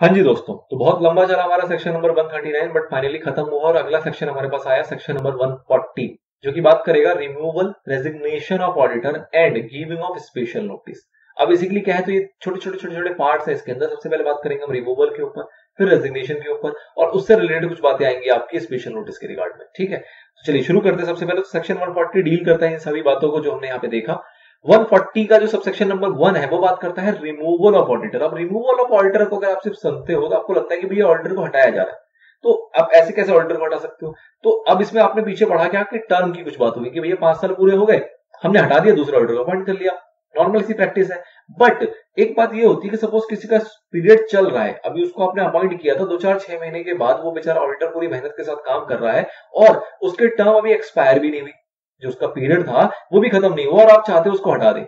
हाँ जी दोस्तों, तो बहुत लंबा चला हमारा सेक्शन नंबर 139 बट फाइनली खत्म हुआ और अगला सेक्शन हमारे पास आया सेक्शन नंबर 140 जो कि बात करेगा removal resignation of auditor and giving of special notice. अब बेसिकली क्या है, तो ये छोटे छोटे पार्ट्स है इसके अंदर। सबसे पहले बात करेंगे हम रिमूवल के ऊपर, फिर रेजिग्नेशन के ऊपर और उससे रिलेटेड कुछ बातें आएंगी आपकी स्पेशल नोटिस के रिगार्ड में। ठीक है, तो चलिए शुरू करते हैं। सबसे पहले तो सेक्शन 140 डील करता है इन सभी बातों को जो हमने यहाँ पे देखा। 140 का जो सबसेक्शन नंबर 1 है वो बात करता है रिमूवल ऑफ ऑडिटर। अब रिमूवल ऑफ ऑडिटर को अगर आप सिर्फ सुनते हो तो आपको लगता है कि भैया ऑडिटर को हटाया जा रहा है, तो आप ऐसे कैसे ऑडिटर को हटा सकते हो। तो अब इसमें आपने पीछे पढ़ा क्या कि टर्म की कुछ बात होगी कि भैया 5 साल पूरे हो गए, हमने हटा दिया, दूसरे ऑडिटर को अपॉइंट कर लिया। नॉर्मल सी प्रैक्टिस है। बट एक बात ये होती है कि सपोज किसी का पीरियड चल रहा है, अभी उसको आपने अपॉइंट किया था, 2 4 6 महीने के बाद वो बेचारा ऑडिटर पूरी मेहनत के साथ काम कर रहा है और उसके टर्म अभी एक्सपायर भी नहीं हुई, जो उसका पीरियड था वो भी खत्म नहीं हुआ और आप चाहते हो उसको हटा दें,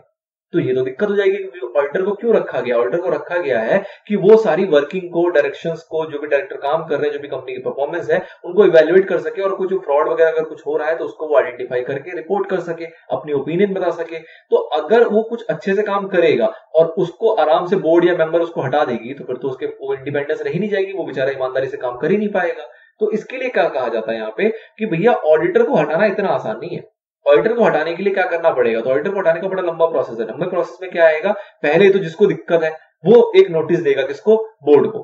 तो ये तो दिक्कत हो जाएगी। क्योंकि ऑडिटर को क्यों रखा गया? ऑडिटर को रखा गया है कि वो सारी वर्किंग को, डायरेक्शंस को, जो भी डायरेक्टर काम कर रहे हैं, जो भी कंपनी की परफॉर्मेंस है, उनको इवेल्युएट कर सके और कुछ जो फ्रॉड वगैरह अगर कुछ हो रहा है तो उसको वो आइडेंटिफाई करके रिपोर्ट कर सके, अपनी ओपिनियन बता सके। तो अगर वो कुछ अच्छे से काम करेगा और उसको आराम से बोर्ड या मेंबर उसको हटा देगी तो फिर तो उसके वो इंडिपेंडेंस रह ही नहीं जाएगी, वो बेचारा ईमानदारी से काम कर ही नहीं पाएगा। तो इसके लिए क्या कहा जाता है यहाँ पे कि भैया ऑडिटर को हटाना इतना आसान नहीं है। ऑडिटर को हटाने के लिए क्या करना पड़ेगा? तो ऑडिटर को हटाने का बड़ा लंबा प्रोसेस है। लंबे प्रोसेस में क्या आएगा, पहले तो जिसको दिक्कत है वो एक नोटिस देगा, किसको? बोर्ड को।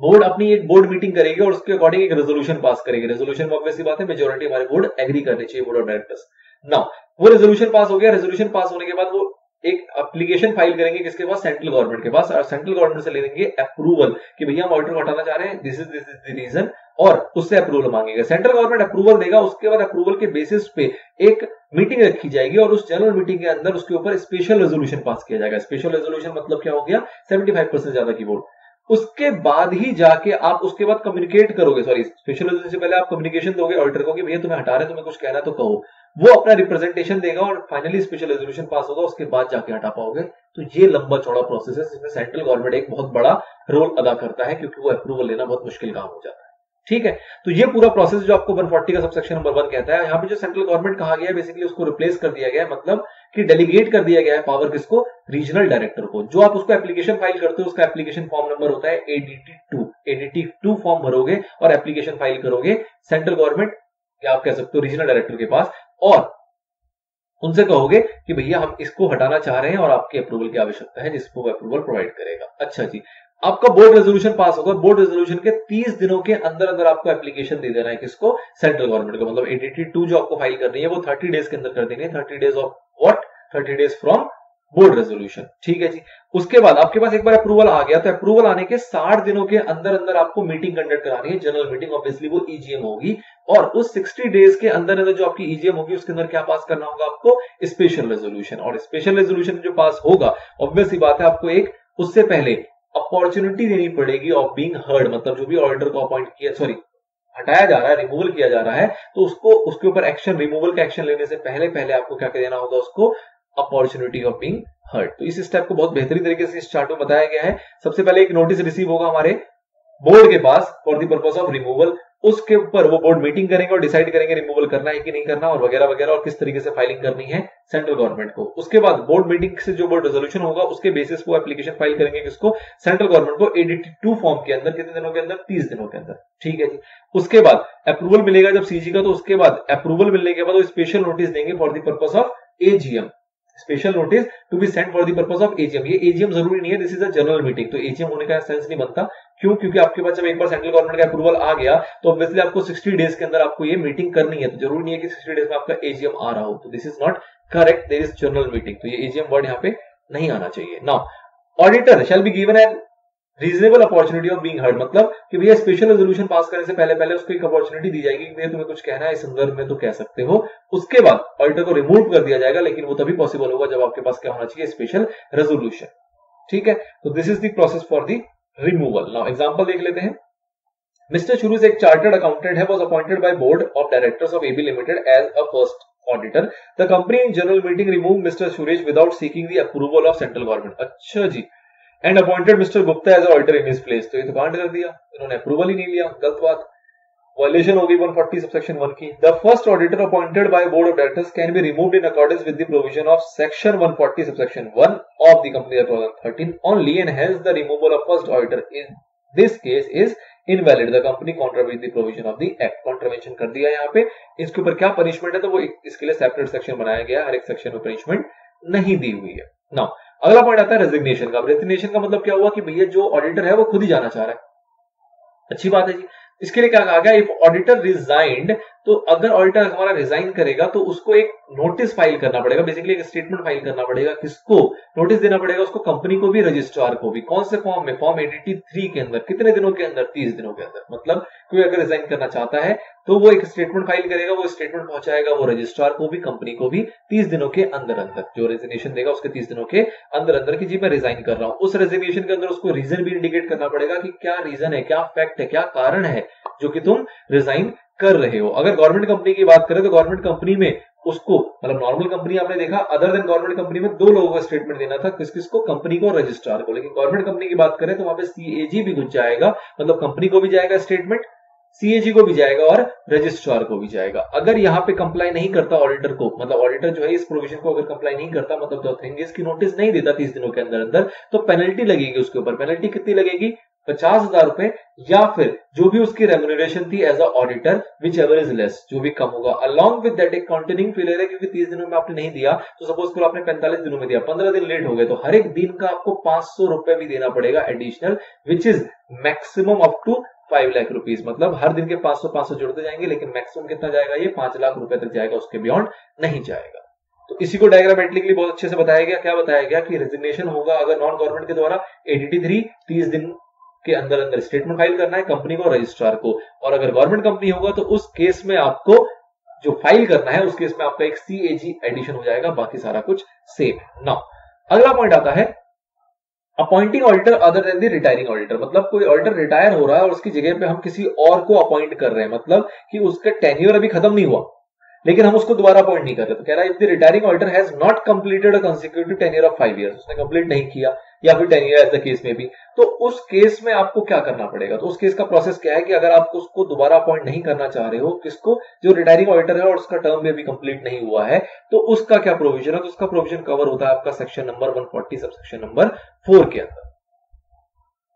बोर्ड अपनी एक बोर्ड मीटिंग करेगी और उसके अकॉर्डिंग एक रेजोल्यूशन पास करेगी। रेजोल्यूशन में ऑब्वियसली बात है मेजोरिटी हमारे बोर्ड एग्री करनी चाहिए, बोर्ड ऑफ डायरेक्टर्स। नाउ वो रेजोल्यूशन पास हो गया। रेजोल्यूशन पास होने के बाद वो एक एप्लीकेशन फाइल करेंगे किसके पास? सेंट्रल गवर्नमेंट के पास। और सेंट्रल गवर्नमेंट से ले लेंगे अप्रूवल कि भैया हम ऑडिटर को हटाना चाह रहे हैं, दिस इज द रीजन, और उससे अप्रूवल मांगेगा। सेंट्रल गवर्नमेंट अप्रूवल देगा, उसके बाद अप्रूवल के बेसिस पे एक मीटिंग रखी जाएगी और उस जनरल मीटिंग के अंदर उसके ऊपर स्पेशल रेजोल्यूशन पास किया जाएगा। स्पेशल रेजोल्यूशन मतलब क्या हो गया? 75% ज्यादा की वोट। उसके बाद ही जाके आप उसके बाद कम्युनिकेट करोगे, सॉरी स्पेशल रेजोल्यूशन से पहले आप कम्युनिकेशन दोगे ऑडिटर को कि भैया तुम्हें हटा रहे हैं, तुम्हें कुछ कहना है तो कहो। वो अपना रिप्रेजेंटेशन देगा और फाइनली स्पेशल रेजोल्यूशन पास होगा, उसके बाद जाके हटा पाओगे। तो ये लंबा चौड़ा प्रोसेस है जिसमें सेंट्रल गवर्नमेंट एक बहुत बड़ा रोल अदा करता है, क्योंकि वो अप्रूवल लेना बहुत मुश्किल काम हो जाता है। ठीक है, तो ये पूरा प्रोसेस जो आपको 140 का सबसेक्शन नंबर 1 कहता है, यहाँ पे जो सेंट्रल गवर्नमेंट कहा गया है बेसिकली उसको रिप्लेस कर दिया गया है, मतलब कि डेलीगेट कर दिया गया है पावर किसको? रीजनल डायरेक्टर को। जो आप उसको एप्लीकेशन फाइल करते हो उसका एप्लीकेशन फॉर्म नंबर होता है एडीटी 2 फॉर्म भरोगे और एप्लीकेशन फाइल करोगे सेंट्रल गवर्नमेंट या आप कह सकते हो रीजनल डायरेक्टर के पास, और उनसे कहोगे कि भैया हम इसको हटाना चाह रहे हैं और आपके अप्रूवल की आवश्यकता है, जिसको वो अप्रूवल प्रोवाइड करेगा। अच्छा जी, आपका बोर्ड रेजोल्यूशन पास होगा। बोर्ड रेजोल्यूशन के 30 दिनों के अंदर अंदर आपको एप्लीकेशन दे देना है, किसको? सेंट्रल गवर्नमेंट को। मतलब एडीटी 2 जो आपको फाइल करनी है वो 30 डेज के अंदर कर देनी है। 30 days of what? 30 days from board resolution. ठीक है जी। उसके बाद आपके पास एक बार अप्रूवल आ गया तो अप्रूवल आने के 60 दिनों के अंदर अंदर आपको मीटिंग कंडक्ट करानी है, जनरल मीटिंग। ऑब्वियसली वो ईजीएम होगी और उस 60 डेज के अंदर अंदर जो आपकी ईजीएम होगी उसके अंदर क्या पास करना होगा आपको? Special resolution. और स्पेशल रेजोल्यूशन जो पास होगा, ऑब्वियसली बात है आपको एक उससे पहले अपॉर्चुनिटी देनी पड़ेगी ऑफ बीइंग हर्ड। मतलब जो भी ऑडिटर को अपॉइंट किया, सॉरी हटाया जा रहा है, रिमूवल किया जा रहा है, तो उसको उसके ऊपर एक्शन, रिमूवल का एक्शन लेने से पहले पहले आपको क्या देना होगा? उसको अपॉर्चुनिटी ऑफ बीइंग हर्ड। तो इस स्टेप को बहुत बेहतरीन तरीके से इस चार्ट में बताया गया है। सबसे पहले एक नोटिस रिसीव होगा हमारे बोर्ड के पास for the purpose of removal. उसके ऊपर वो बोर्ड मीटिंग करेंगे और डिसाइड करेंगे रिमूवल करना है कि नहीं करना और वगैरह वगैरह, और किस तरीके से फाइलिंग करनी है सेंट्रल गवर्नमेंट को। उसके बाद बोर्ड मीटिंग से जो बोर्ड रेजोल्यूशन होगा उसके बेसिस वो एप्लीकेशन फाइल करेंगे किसको? सेंट्रल गवर्नमेंट को। एडीटी 2 फॉर्म के अंदर कितने दिनों के अंदर? 30 दिनों के अंदर। ठीक है जी। उसके बाद अप्रूवल मिलेगा जब सीजी का, तो उसके बाद अप्रूवल मिलने के बाद वो स्पेशल नोटिस देंगे for the purpose of AGM. Special notice to be sent for the purpose of AGM. ये एजीएम जरूरी नहीं है, this is a general meeting, तो एजीएम होने का सेंस नहीं बनता। क्यों? क्योंकि आपके पास जब एक बार सेंट्रल गवर्नमेंट का अप्रूवल आ गया तो ऑब्वियसली आपको 60 डेज के अंदर आपको ये मीटिंग करनी है, तो जरूरी नहीं है कि 60 डेज में आपका एजीएम आ रहा हो। तो this is not correct, there is general meeting, तो ये एजीएम वर्ड यहाँ पे नहीं आना चाहिए। Now auditor shall be given an reasonable opportunity of being heard. मतलब कि भैया स्पेशल रेजोल्यूशन पास करने से पहले पहले उसको एक अपॉर्चुनिटी दी जाएगी कि भैया तुम्हें कुछ कहना है इस संदर्भ में तो कह सकते हो। उसके बाद ऑडिटर को रिमूव कर दिया जाएगा, लेकिन वो तभी पॉसिबल होगा जब आपके पास क्या होना चाहिए? Special resolution. ठीक है, तो this is the process for the removal. Now example देख लेते हैं। मिस्टर शुरूज एक चार्टर्ड अकाउंटेंट है, was appointed by board of directors of AB Limited as a first auditor. The company in general meeting removed Mr. Suresh without seeking the approval of central government. अच्छा जी। And appointed Mr. Gupta as an auditor in his place. तो ये तो कांड कर दिया, इन्होंने approval ही नहीं लिया, गलत बात। वायलेशन होगी 140 सबसेक्शन 1 की। The first auditor appointed by board of directors can be removed in accordance with the provision of section 140 subsection 1 of the company act 2013 only and hence the removal of first auditor in this case is invalid. The company contravened the provision of the act. Contravention कर दिया यहाँ पे। इसके ऊपर क्या punishment है तो वो इसके लिए सेपरेट सेक्शन बनाया गया, हर एक सेक्शन में पनिशमेंट नहीं दी हुई है। नाउ अगला पॉइंट आता है रेजिग्नेशन का। रेजिग्नेशन का मतलब क्या हुआ कि भैया जो ऑडिटर है वो खुद ही जाना चाह रहा है। अच्छी बात है जी। इसके लिए क्या कहा गया, इफ ऑडिटर रिजाइंड, तो अगर ऑडिटर हमारा रिजाइन करेगा तो उसको एक नोटिस फाइल करना पड़ेगा, बेसिकली एक स्टेटमेंट फाइल करना पड़ेगा। किसको नोटिस देना पड़ेगा? उसको, कंपनी को भी, रजिस्ट्रार को भी। कौन से फॉर्म में? फॉर्म 83 के अंदर। कितने दिनों के अंदर? 30 दिनों के अंदर। मतलब कोई अगर रिजाइन करना चाहता है तो वो एक स्टेटमेंट फाइल करेगा, वो स्टेटमेंट पहुंचाएगा वो रजिस्ट्रार को भी, कंपनी को भी 30 दिनों के अंदर अंदर। जो रेजिग्नेशन देगा उसके 30 दिनों के अंदर अंदर कि जी मैं रिजाइन कर रहा हूं। उस रेजिग्नेशन के अंदर उसको रीजन भी इंडिकेट करना पड़ेगा कि क्या रीजन है, क्या फैक्ट है, क्या कारण है जो कि तुम रिजाइन कर रहे हो। अगर गवर्नमेंट कंपनी की बात करें तो गवर्नमेंट कंपनी में उसको, मतलब नॉर्मल कंपनी आपने देखा, अदर देन गवर्नमेंट कंपनी में 2 लोगों का स्टेटमेंट देना था, किस किस को? कंपनी को और रजिस्ट्रार को। लेकिन गवर्नमेंट कंपनी की बात करें तो वहां पे सीएजी भी घुस जाएगा, मतलब कंपनी को भी जाएगा स्टेटमेंट, सीएजी को भी जाएगा और रजिस्ट्रार को भी जाएगा। अगर यहाँ पे कंप्लाई नहीं करता ऑडिटर को, मतलब ऑडिटर जो है इस प्रोविजन को अगर कंप्लाई नहीं करता, मतलब द थिंग इज की नोटिस नहीं देता 30 दिनों के अंदर अंदर, तो पेनल्टी लगेगी उसके ऊपर। पेनल्टी कितनी लगेगी? 50,000 रुपए, या फिर जो भी उसकी रेम्युनरेशन थी as a auditor, which ever is less, जो भी कम होगा। अलॉन्ग विद दैट एक कंटिन्यूइंग फेलियर है, क्योंकि 30 दिनों में आपने नहीं दिया, तो सपोज करो आपने 45 दिनों में दिया, 15 दिन लेट हो गए, तो हर एक दिन का आपको 500 रुपए भी देना पड़ेगा additional, which is maximum up to 5 lakh rupees. मतलब हर दिन के 500 जुड़ते जाएंगे, लेकिन मैक्सिमम कितना जाएगा? ये 5 लाख रुपए तक जाएगा, उसके बियॉन्ड नहीं जाएगा। तो इसी को डायग्रामेटिकली बहुत अच्छे से बताया गया। क्या बताया गया कि रेजिग्नेशन होगा अगर नॉन गवर्नमेंट के द्वारा 83 30 दिन के अंदर अंदर स्टेटमेंट फाइल करना है कंपनी को, रजिस्ट्रार को। और अगर गवर्नमेंट कंपनी होगा तो उस केस में आपको जो फाइल करना है उस केस में आपका एक सीएजी एडिशन हो जाएगा, बाकी सारा कुछ सेम है। नाउ अगला पॉइंट आता है appointing auditor other than the retiring auditor. मतलब कोई ऑडिटर रिटायर हो रहा है और उसकी जगह पे हम किसी और को अपॉइंट कर रहे हैं, मतलब कि उसका टेन्योर अभी खत्म नहीं हुआ लेकिन हम उसको दोबारा अपॉइंट नहीं कर रहे। तो कह रहा है if the retiring auditor has not completed a consecutive tenure of 5 years, उसने कंप्लीट नहीं किया या फिर 10 ईयर एज द केस में भी, तो उस केस में आपको क्या करना पड़ेगा? तो उस केस का प्रोसेस क्या है कि अगर आप उसको दोबारा अपॉइंट नहीं करना चाह रहे हो, किसको? जो रिटायरिंग ऑडिटर है और उसका टर्म भी अभी कंप्लीट नहीं हुआ है, तो उसका क्या प्रोविजन है? तो उसका प्रोविजन कवर होता है आपका सेक्शन नंबर 140 सबसेक्शन नंबर 4 के अंदर।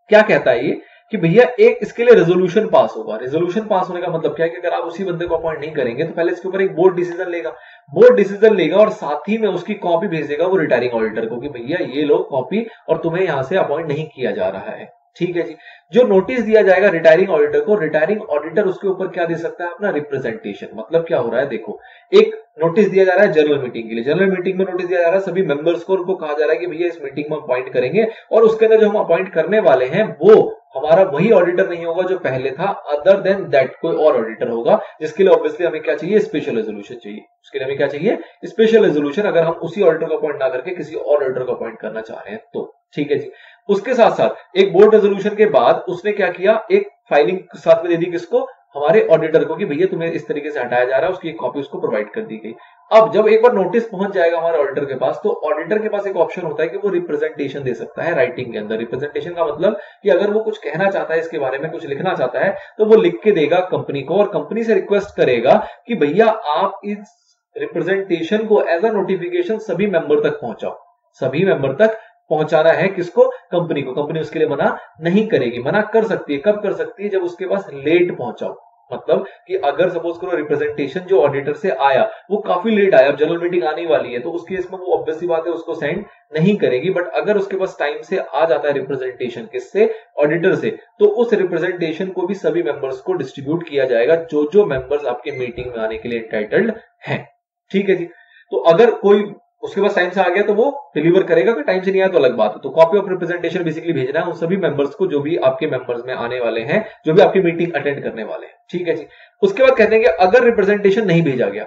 क्या कहता है ये कि भैया एक इसके लिए रेजोल्यूशन पास होगा। रेजोल्यूशन पास होने का मतलब क्या है कि अगर आप उसी बंदे को अपॉइंट नहीं करेंगे तो पहले इसके ऊपर एक बोर्ड डिसीजन लेगा, बोर्ड डिसीजन लेगा और साथ ही में उसकी कॉपी भेज देगा वो रिटायरिंग ऑडिटर को कि भैया ये लो कॉपी और तुम्हें यहां से अपॉइंट नहीं किया जा रहा है। ठीक है जी। जो नोटिस दिया जाएगा रिटायरिंग ऑडिटर को, रिटायरिंग ऑडिटर उसके ऊपर क्या दे सकता है? अपना रिप्रेजेंटेशन। मतलब क्या हो रहा है, देखो एक नोटिस दिया जा रहा है जनरल मीटिंग के लिए, जनरल मीटिंग में नोटिस दिया जा रहा है सभी मेंबर्स को, उनको कहा जा रहा है कि भैया इस मीटिंग में अपॉइंट करेंगे और उसके अंदर जो हम अपॉइंट करने वाले हैं वो हमारा वही ऑडिटर नहीं होगा जो पहले था, अदर देन दैट कोई और ऑडिटर होगा, जिसके लिए ऑब्वियसली हमें क्या चाहिए? स्पेशल रेजोल्यूशन चाहिए। उसके लिए हमें क्या चाहिए? स्पेशल रेजोल्यूशन, अगर हम उसी ऑडिटर को अपॉइंट ना करके किसी और ऑडिटर को अपॉइंट करना चाह रहे हैं तो। ठीक है जी। उसके साथ साथ एक बोर्ड रेजोल्यूशन के बाद उसने क्या किया? एक फाइलिंग साथ में दे दी, किसको? हमारे ऑडिटर को, कि भैया तुम्हें इस तरीके से हटाया जा रहा है, उसकी एक कॉपी उसको प्रोवाइड कर दी गई। अब जब एक बार नोटिस पहुंच जाएगा हमारे ऑडिटर के पास, तो ऑडिटर के पास एक ऑप्शन होता है कि वो रिप्रेजेंटेशन दे सकता है राइटिंग के अंदर। रिप्रेजेंटेशन का मतलब कि अगर वो कुछ कहना चाहता है, इसके बारे में कुछ लिखना चाहता है, तो वो लिख के देगा कंपनी को और कंपनी से रिक्वेस्ट करेगा कि भैया आप इस रिप्रेजेंटेशन को एज अ नोटिफिकेशन सभी मेंबर तक पहुंचाओ। सभी मेंबर तक पहुंचाना है, किसको? कंपनी को। कंपनी उसके लिए मना नहीं करेगी। मना कर सकती है, कब कर सकती है? जब उसके पास लेट पहुंचाओ। मतलब कि अगर सपोज करो रिप्रेजेंटेशन जो ऑडिटर से आया वो काफी लेट आया, जनरल मीटिंग आने वाली है, तो उस केस में वो ऑब्वियसली बात है उसको सेंड नहीं करेगी। बट अगर उसके पास टाइम से आ जाता है रिप्रेजेंटेशन, किससे? ऑडिटर से, तो उस रिप्रेजेंटेशन को भी सभी मेंबर्स को डिस्ट्रीब्यूट किया जाएगा, जो जो मेंबर्स आपके मीटिंग में आने के लिए एंटाइटल्ड हैं। ठीक है जी। तो अगर कोई उसके पास टाइम से आ गया तो वो डिलीवर करेगा, कि टाइम से नहीं आया तो अलग बात है। तो कॉपी ऑफ रिप्रेजेंटेशन बेसिकली भेजना है उन सभी मेंबर्स को जो भी आपके मेंबर्स में आने वाले हैं, जो भी आपकी मीटिंग अटेंड करने वाले हैं। ठीक है जी। उसके बाद कहते हैं कि अगर रिप्रेजेंटेशन नहीं भेजा गया,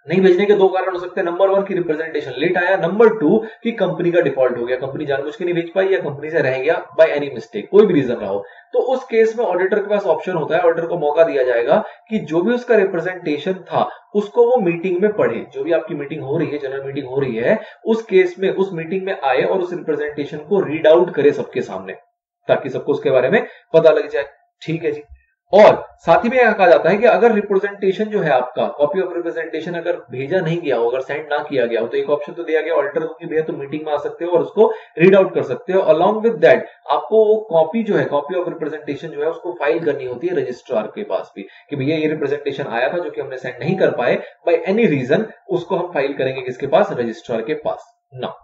नहीं भेजने के 2 कारण हो सकते हैं। नंबर 1 की रिप्रेजेंटेशन लेट आया, नंबर 2 की कंपनी का डिफॉल्ट हो गया, कंपनी जानबूझ के नहीं भेज पाई या कंपनी से रह गया बाय एनी मिस्टेक, कोई भी रीजन रहा हो। तो उस केस में ऑडिटर के पास ऑप्शन होता है, ऑडिटर को मौका दिया जाएगा कि जो भी उसका रिप्रेजेंटेशन था उसको वो मीटिंग में पढ़े। जो भी आपकी मीटिंग हो रही है, जनरल मीटिंग हो रही है, उस केस में उस मीटिंग में आए और उस रिप्रेजेंटेशन को रीड आउट करे सबके सामने, ताकि सबको उसके बारे में पता लग जाए। ठीक है जी। और साथ ही में यह कहा जाता है कि अगर रिप्रेजेंटेशन जो है आपका कॉपी ऑफ रिप्रेजेंटेशन अगर भेजा नहीं गया हो, अगर सेंड ना किया गया हो, तो एक ऑप्शन तो दिया गया ऑडिटर को कि भैया तुम मीटिंग में आ सकते हो और उसको रीड आउट कर सकते हो। अलॉन्ग विद दैट आपको वो कॉपी जो है, कॉपी ऑफ रिप्रेजेंटेशन जो है उसको फाइल करनी होती है रजिस्ट्रार के पास भी कि भैया ये रिप्रेजेंटेशन आया था जो कि हमने सेंड नहीं कर पाए बाय एनी रीजन, उसको हम फाइल करेंगे किसके पास, रजिस्ट्रार के पास ना।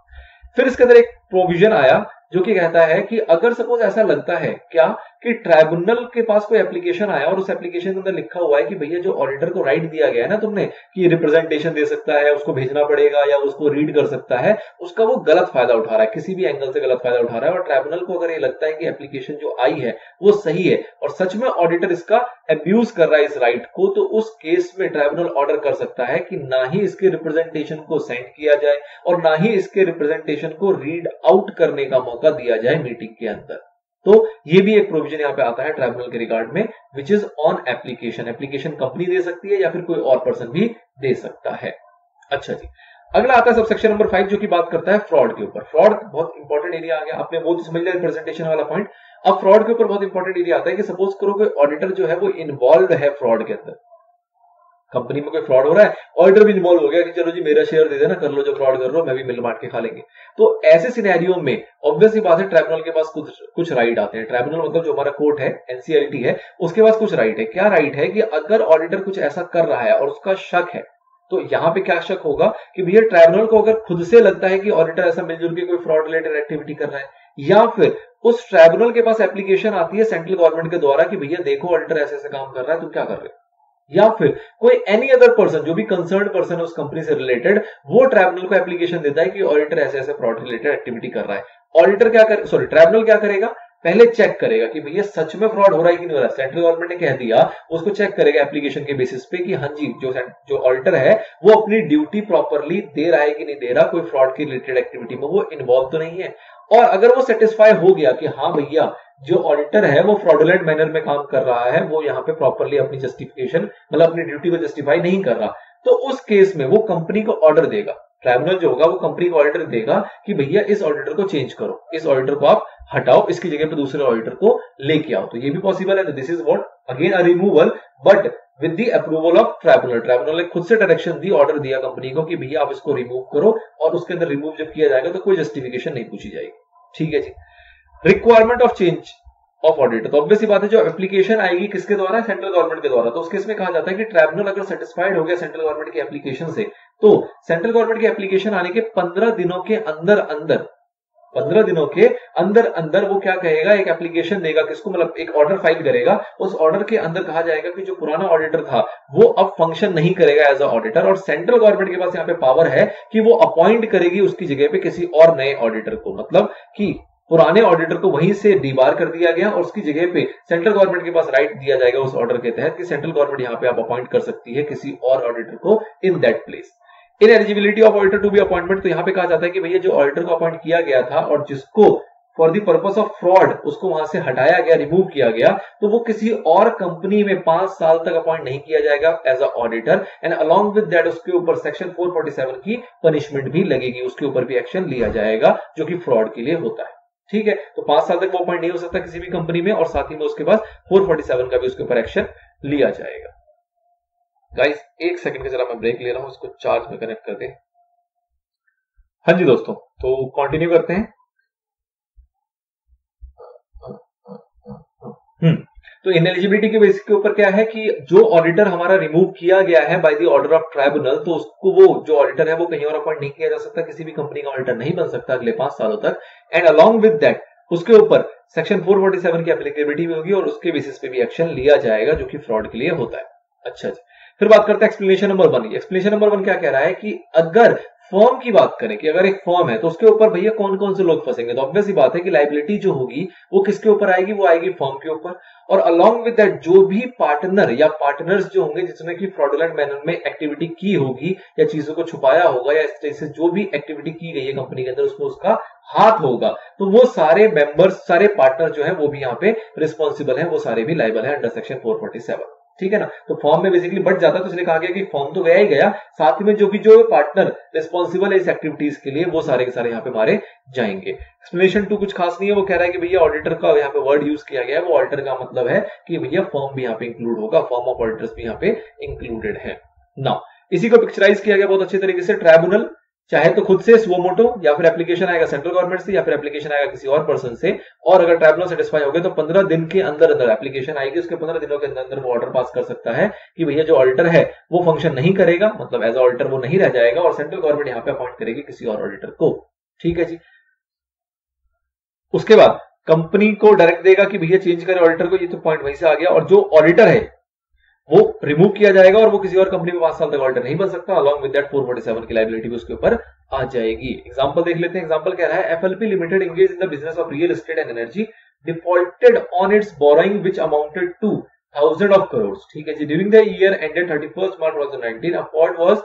फिर इसके अंदर एक प्रोविजन आया जो कि कहता है कि अगर सपोज ऐसा लगता है क्या कि ट्राइब्यूनल के पास कोई एप्लीकेशन आया और उस एप्लीकेशन के अंदर लिखा हुआ है कि भैया जो ऑडिटर को राइट दिया गया है ना तुमने कि रिप्रेजेंटेशन दे सकता है, उसको भेजना पड़ेगा या उसको रीड कर सकता है, उसका वो गलत फायदा उठा रहा है, किसी भी एंगल से गलत फायदा उठा रहा है। और ट्राइब्यूनल को अगर ये लगता है कि एप्लीकेशन जो आई है वो सही है और सच में ऑडिटर इसका अब्यूज कर रहा है इस राइट को, तो उस केस में ट्राइब्यूनल ऑर्डर कर सकता है कि ना ही इसके रिप्रेजेंटेशन को सेंड किया जाए और ना ही इसके रिप्रेजेंटेशन को रीड आउट करने का मौका दिया जाए मीटिंग के अंदर। तो ये भी एक प्रोविजन यहां पे आता है ट्राइब्यूनल के रिगार्ड में, which is on application. Application company दे सकती है या फिर कोई और पर्सन भी दे सकता है। अच्छा जी, अगला आता है सबसेक्शन नंबर 5 जो कि बात करता है फ्रॉड के ऊपर। फ्रॉड बहुत इंपॉर्टेंट एरिया आ गया, आपने वो तो समझ लिया रिप्रेजेंटेशन वाला पॉइंट। अब फ्रॉड के ऊपर बहुत इंपॉर्टेंट एरिया आता है कि सपोज करो कोई ऑडिटर जो है वो इन्वॉल्व है फ्रॉड के अंदर, कंपनी में कोई फ्रॉड हो रहा है, ऑडिटर भी इन्वॉल्व हो गया कि चलो जी मेरा शेयर दे देना, कर लो जो फ्रॉड कर रहे हो, मैं भी मिल बांट के खा लेंगे। तो ऐसे सिनेरियो में ऑब्वियसली बात है ट्राइब्यूनल के पास कुछ राइट आते हैं। ट्राइब्यूनल मतलब जो हमारा कोर्ट है, एनसीएलटी है, उसके पास कुछ राइट है। क्या राइट है कि अगर ऑडिटर कुछ ऐसा कर रहा है और उसका शक है, तो यहां पे क्या शक होगा कि भैया ट्राइब्यूनल को अगर खुद से लगता है कि ऑडिटर ऐसा मिलजुल के कोई फ्रॉड रिलेटेड एक्टिविटी कर रहा है, या फिर उस ट्राइब्यूनल के पास एप्लीकेशन आती है सेंट्रल गवर्नमेंट के द्वारा कि भैया देखो ऑडिटर ऐसे ऐसे काम कर रहा है, तुम क्या कर रहे हो, या फिर कोई एनी अदर पर्सन जो भी कंसर्न पर्सन है उस कंपनी से रिलेटेड, वो ट्राइब्यूनल को एप्लीकेशन देता है कि ऑडिटर ऐसे ऐसे फ्रॉड रिलेटेड एक्टिविटी कर रहा है। ऑडिटर क्या करे, सॉरी ट्राइब्यूनल क्या करेगा, पहले चेक करेगा कि भैया सच में फ्रॉड हो रहा है कि नहीं हो रहा है। सेंट्रल गवर्नमेंट ने कह दिया, उसको चेक करेगा एप्लीकेशन के बेसिस पे कि हाँ जी जो ऑडिटर है वो अपनी ड्यूटी प्रॉपरली दे रहा है कि नहीं दे रहा, कोई फ्रॉड की रिलेटेड एक्टिविटी में वो इन्वॉल्व तो नहीं है। और अगर वो सेटिस्फाई हो गया कि हाँ भैया जो ऑडिटर है वो फ्रॉडुलेंट मैनर में काम कर रहा है, वो यहाँ पे प्रॉपरली अपनी जस्टिफिकेशन मतलब अपनी ड्यूटी को जस्टिफाई नहीं कर रहा, तो उस केस में वो कंपनी को ऑर्डर देगा। ट्राइब्यूनल जो होगा वो कंपनी को ऑर्डर देगा कि भैया इस ऑडिटर को चेंज करो, इस ऑडिटर को आप हटाओ, इसकी जगह पे दूसरे ऑडिटर को लेके आओ। तो ये भी पॉसिबल है। This is what again a removal but with the approval of tribunal. Tribunal ने खुद से डायरेक्शन दी, ऑर्डर दिया कंपनी को कि भैया आप इसको रिमूव करो, और उसके अंदर रिमूव जब किया जाएगा तो कोई जस्टिफिकेशन नहीं पूछी जाएगी। ठीक है जी। Requirement of change of auditor, तो ऑब्वियसली बात है जो एप्लीकेशन आएगी किसके द्वारा, सेंट्रल गवर्नमेंट के द्वारा। तो उसके इसमें कहा जाता है कि ट्राइब्यूनल अगर सेटिस्फाइड हो गया सेंट्रल गवर्नमेंट की एप्लीकेशन से, तो सेंट्रल गवर्नमेंट की एप्लीकेशन आने के 15 दिनों के अंदर अंदर 15 दिनों के अंदर अंदर वो क्या कहेगा, एक एप्लीकेशन देगा किसको, मतलब एक ऑर्डर फाइल करेगा। उस ऑर्डर के अंदर कहा जाएगा कि जो पुराना ऑडिटर था वो अब फंक्शन नहीं करेगा एज अ ऑडिटर, और सेंट्रल गवर्नमेंट के पास यहाँ पे पावर है कि वो अपॉइंट करेगी उसकी जगह पे किसी और नए ऑडिटर को। मतलब कि पुराने ऑडिटर को वहीं से डीबार कर दिया गया और उसकी जगह पे सेंट्रल गवर्नमेंट के पास राइट दिया जाएगा उस ऑर्डर के तहत कि सेंट्रल गवर्नमेंट यहाँ पे आप अपॉइंट कर सकती है किसी और ऑडिटर को in that place. In eligibility of auditor to be appointment, तो यहाँ पे कहा जाता है कि भैया जो ऑडिटर को अपॉइंट किया गया था और जिसको for the purpose of fraud उसको वहां से हटाया गया, रिमूव किया गया, तो वो किसी और कंपनी में 5 साल तक अपॉइंट नहीं किया जाएगा as a auditor. And along with that उसके ऊपर सेक्शन 447 की पनिशमेंट भी लगेगी, उसके ऊपर भी एक्शन लिया जाएगा जो कि फ्रॉड के लिए होता है। ठीक है, तो 5 साल तक वो अपॉइंट नहीं हो सकता किसी भी कंपनी में, और साथ ही में उसके पास 447 का भी उसके ऊपर एक्शन लिया जाएगा। गाइस एक सेकंड के जरा मैं ब्रेक ले रहा हूं, इसको चार्ज में कनेक्ट कर दे। हाँ जी दोस्तों, तो कंटिन्यू करते हैं। तो इनएलिजिबिलिटी के बेसिस के ऊपर क्या है कि जो ऑडिटर हमारा रिमूव किया गया है by the order of tribunal, तो उसको वो जो ऑडिटर है वो कहीं और अपॉइंट नहीं किया जा सकता, किसी भी कंपनी का ऑडिटर नहीं बन सकता अगले 5 सालों तक। एंड अलॉन्ग विद दैट उसके ऊपर सेक्शन 447 की एप्लीकेबिलिटी भी होगी और उसके बेसिस पे भी एक्शन लिया जाएगा जो कि फ्रॉड के लिए होता है। अच्छा जी, फिर बात करते हैं एक्सप्लेनेशन नंबर 1। एक्सप्लेनेशन नंबर 1 क्या कह रहा है कि अगर फर्म की बात करें कि अगर एक फर्म है तो उसके ऊपर भैया कौन कौन से लोग फंसेंगे, तो ऑब्वियस ही बात है कि लाइबिलिटी जो होगी वो किसके ऊपर आएगी, वो आएगी फर्म के ऊपर। और अलॉन्ग विद दैट जो भी पार्टनर या पार्टनर्स जो होंगे जिसने की फ्रॉडुलेंट मैनर में एक्टिविटी की होगी या चीजों को छुपाया होगा या इस तरह से जो भी एक्टिविटी की गई है कंपनी के अंदर उसमें उसका हाथ होगा, तो वो सारे मेंबर्स सारे पार्टनर जो है वो भी यहाँ पे रिस्पॉन्सिबल है, वो सारे भी लाइबल है अंडर सेक्शन 447। ठीक है ना। तो फॉर्म में बेसिकली बढ़ जाता है, तो इसलिए कहा गया कि फॉर्म तो गया ही गया, साथ में जो पार्टनर रिस्पॉन्सिबल है इस एक्टिविटीज के लिए वो सारे के सारे यहाँ पे मारे जाएंगे। एक्सप्लेनेशन 2 कुछ खास नहीं है, वो कह रहा है कि भैया ऑडिटर का यहाँ पे वर्ड यूज किया गया है, वो ऑडिटर का मतलब है कि भैया फॉर्म भी यहाँ पे इंक्लूड होगा, फॉर्म ऑफ ऑडिटर्स भी यहाँ पे इंक्लूडेड है। नाउ इसी को पिक्चराइज किया गया बहुत अच्छे तरीके से। ट्राइब्यूनल चाहे तो खुद से सुओ मोटो, या फिर एप्लीकेशन आएगा सेंट्रल गवर्नमेंट से, या फिर एप्लीकेशन आएगा किसी और पर्सन से, और अगर ट्राइब्यूनल सेटिस्फाई हो गए तो 15 दिन के अंदर अंदर एप्लीकेशन आएगी, उसके 15 दिनों के अंदर अंदर वो ऑर्डर पास कर सकता है कि भैया जो ऑडिटर है वो फंक्शन नहीं करेगा, मतलब एज ऑडिटर वो नहीं रह जाएगा, और सेंट्रल गवर्नमेंट यहाँ पे अपॉइंट करेगी किसी और ऑडिटर को। ठीक है जी। उसके बाद कंपनी को डायरेक्ट देगा कि भैया चेंज करे ऑडिटर को, ये तो पॉइंट वहीं से आ गया। और जो ऑडिटर है वो रिमूव किया जाएगा और वो किसी और कंपनी में 5 साल तक ऑडिटर नहीं बन सकता। अलॉन्ग विद दैट 447 की लायबिलिटी भी उसके ऊपर आ जाएगी। एग्जांपल देख लेते हैं। एग्जांपल कह रहा है FLP limited engage in the business of real estate and energy, defaulted on its borrowing which amounted to thousand of crore. ठीक है जी। During the year ended 31 March 2019 a fraud was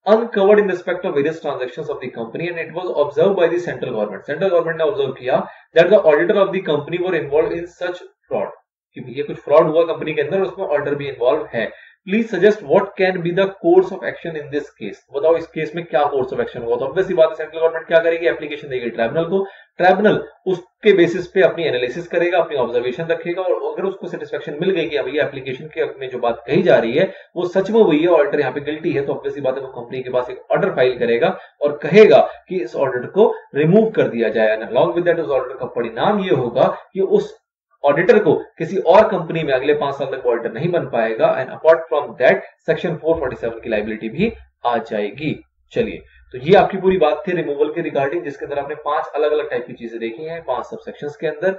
uncovered in respect of various transactions of the company and it was observed by the central government. Central government ने observe किया that the auditor of the company were involved in such fraud, कि भैया कुछ fraud हुआ company के अंदर, उसमें auditor भी इन्वॉल्व है। Please suggest what can be the course of action in this case. बताओ इस केस में क्या कोर्स ऑफ एक्शन होगा। तो ऑब्वियसली बात है, सेंट्रल गवर्नमेंट क्या करेगी, एप्लीकेशन देगी ट्राइब्यूनल को, ट्राइब्यूनल उसके बेसिस पे अपनी एनालिसिस करेगा, अपनी ऑब्जर्वेशन रखेगा, और अगर उसको सेटिस्फेक्शन मिल गई कि भैया एप्लीकेशन के में जो बात कही जा रही है वो सच में हुई है, ऑडिटर यहाँ पे गिल्टी है, तो ऑब्वियसली बात है वो कंपनी के पास एक ऑर्डर फाइल करेगा और कहेगा कि इस ऑर्डर को रिमूव कर दिया जाए। अलॉन्ग विद दैट उस ऑर्डर का परिणाम ये होगा कि उस ऑडिटर को किसी और कंपनी में अगले 5 साल तक ऑडिटर नहीं बन पाएगा, and apart from that section 447 की लायबिलिटी भी आ जाएगी। चलिए, तो ये आपकी पूरी बात थी रिमूवल के रिगार्डिंग, जिसके अंदर आपने 5 अलग अलग टाइप की चीजें देखी हैं 5 सब सेक्शंस के अंदर,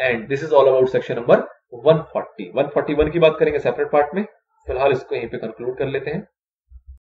and this is all about section number 140। 141 की बात करेंगे सेपरेट पार्ट में, फिलहाल इसको यहीं पे कंक्लूड कर लेते हैं।